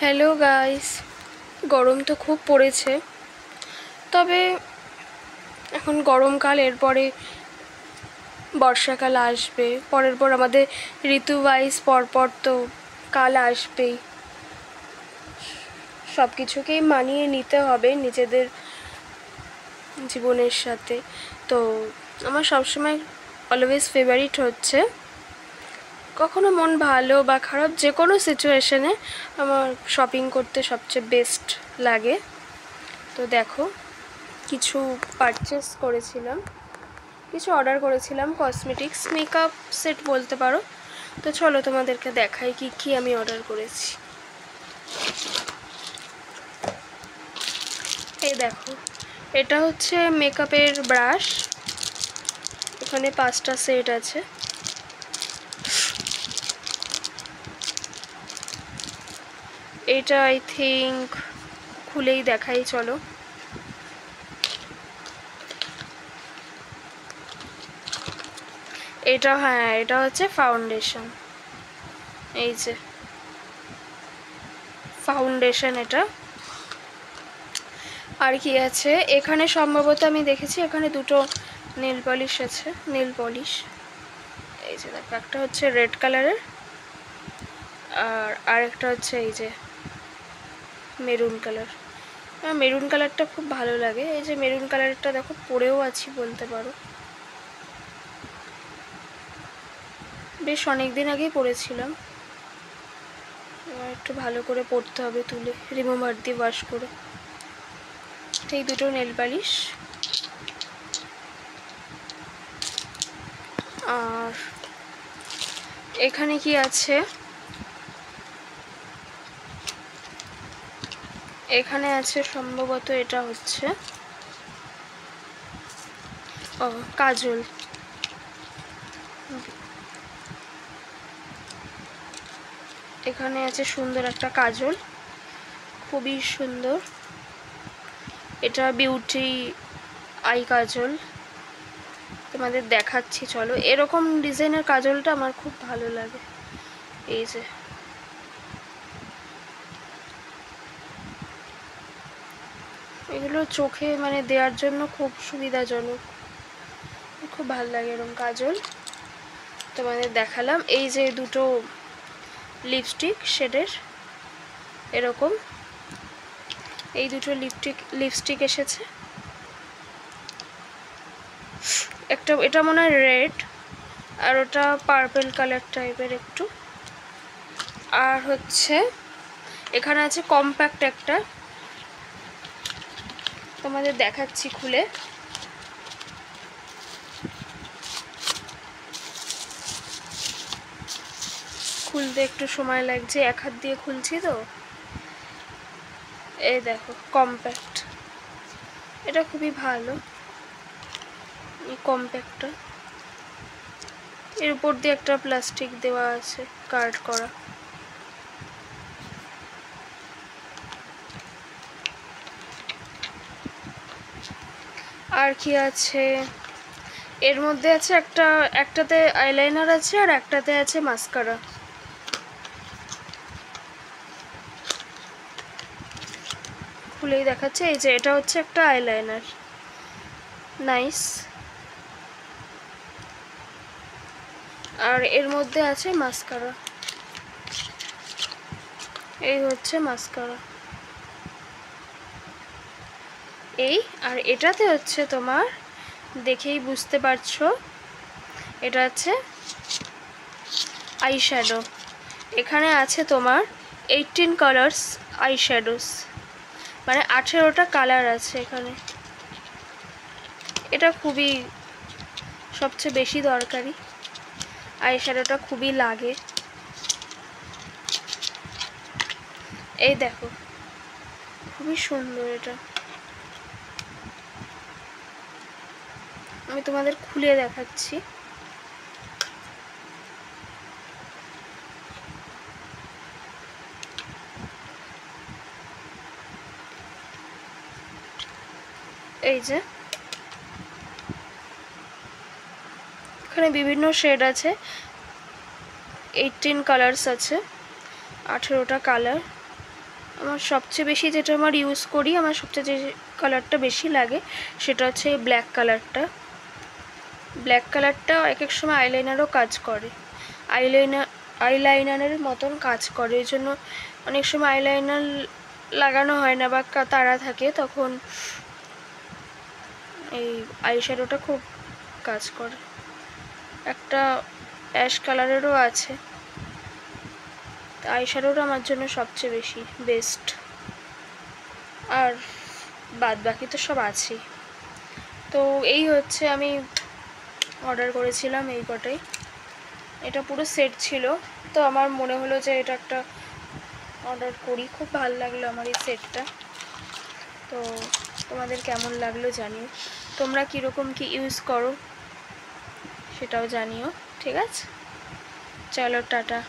Hello guys, গরম তো খুব পড়েছে। তবে এখন গরমকাল, এরপরে বর্ষাকাল আসবে, পরের পর আমাদের ঋতু ওয়াইজ পরপর তো কাল আসবেই। সব কিছুকেই মানিয়ে নিতে হবে নিজেদের জীবনের সাথে। তো আমার সবসময় অলওয়েজ ফেভারিট হচ্ছে, কখনো মন ভালো বা খারাপ যে কোনো সিচুয়েশনে আমার শপিং করতে সবচেয়ে বেস্ট লাগে। তো দেখো, কিছু পারচেস করেছিলাম, কিছু অর্ডার করেছিলাম, কসমেটিক্স মেকআপ সেট বলতে পারো। তো চলো তোমাদেরকে দেখাই কি কি আমি অর্ডার করেছি। এই দেখো, এটা হচ্ছে মেকআপের ব্রাশ, এখানে 5টা সেট আছে। এটা আই থিঙ্ক খুলেই দেখাই, চলো। এটা হ্যাঁ, এটা হচ্ছে ফাউন্ডেশন। এই যে ফাউন্ডেশন এটা। আর কি আছে এখানে, সম্ভবত আমি দেখেছি এখানে দুটো নেল পলিশ আছে, নেল পলিশ। এই যে দেখো, একটা হচ্ছে রেড কালারের আর আরেকটা হচ্ছে এই যে মেরুন কালার। মেরুন কালারটা খুব ভালো লাগে। এই যে মেরুন কালারটা দেখো, পরেও আছি বলতে পারো, বেশ অনেক দিন আগেই পরেছিলাম। একটু ভালো করে পরতে হবে, তুলে রিমুভার দিয়ে ওয়াশ করে। এই দুটো নেল পালিশ। আর এখানে কি আছে, এখানে আছে সম্ভবত এটা হচ্ছে কাজল। এখানে আছে সুন্দর একটা কাজল, খুবই সুন্দর। এটা বিউটি আই কাজল, তোমাদের দেখাচ্ছি চলো। এরকম ডিজাইনের কাজলটা আমার খুব ভালো লাগে। এই যে এগুলো চোখে মানে দেওয়ার জন্য খুব সুবিধাজনক, খুব ভালো লাগে এরকম কাজল। তোমাদের দেখালাম। এই যে দুটো লিপস্টিক শেডের এরকম, এই দুটো লিপস্টিক এসেছে। একটা এটা মনে হয় রেড, আর ওটা পার্পল কালার টাইপের একটু। আর হচ্ছে এখানে আছে কম্প্যাক্ট একটা, তোমাদের দেখাচ্ছি খুলে। খুলতে একটু সময় লাগছে, এক হাত দিয়ে খুলছি তো। এই দেখো কম্প্যাক্ট, এটা খুবই ভালো কম্প্যাক্টটা। এর উপর দিয়ে একটা প্লাস্টিক দেওয়া আছে কার্ড করা। আর কি আছে এর মধ্যে, আছে একটাতে আইলাইনার আছে আর একটাতে আছে মাস্কারা। খুলেই দেখাচ্ছে। এই যে এটা হচ্ছে একটা আইলাইনার, নাইস। আর এর মধ্যে আছে মাস্কারা, এই হচ্ছে মাস্কারা এই। আর এটাতে হচ্ছে তোমার, দেখেই বুঝতে পারছো, এটা আছে আই শ্যাডো। এখানে আছে তোমার 18 কালার্স আই শ্যাডোস, মানে 18টা কালার আছে এখানে। এটা খুবই সবচেয়ে বেশি দরকারি, আই শ্যাডোটা খুবই লাগে। এই দেখো খুবই সুন্দর এটা, আমি তোমাদের খুলে দেখাচ্ছি। এই যে এখানে বিভিন্ন শেড আছে, 18 কালার্স আছে, 18টা কালার। আমার সবচেয়ে বেশি যেটা আমার ইউজ করি, আমার সবচেয়ে যে কালারটা বেশি লাগে সেটা হচ্ছে এই ব্ল্যাক কালারটা। ব্ল্যাক কালারটা এক এক সময় আইলাইনারও কাজ করে, আইলাইনারের মতন কাজ করে। এই জন্য অনেক সময় আইলাইনার লাগানো হয় না বা তারা থাকে, তখন এই আইশ্যাডোটা খুব কাজ করে। একটা অ্যাশ কালারেরও আছে, আইশ্যাডোটা আমার জন্য সবচেয়ে বেশি বেস্ট। আর বাদ বাকি তো সব আছেই। তো এই হচ্ছে আমি অর্ডার করেছিলাম এই কটাই। এটা পুরো সেট ছিল, তো আমার মনে হলো যে এটা একটা অর্ডার করি। খুব ভালো লাগলো আমার এই সেটটা। তো তোমাদের কেমন লাগলো জানিও, তোমরা কীরকম কি ইউজ করো সেটাও জানিও। ঠিক আছে, চলো টাটা।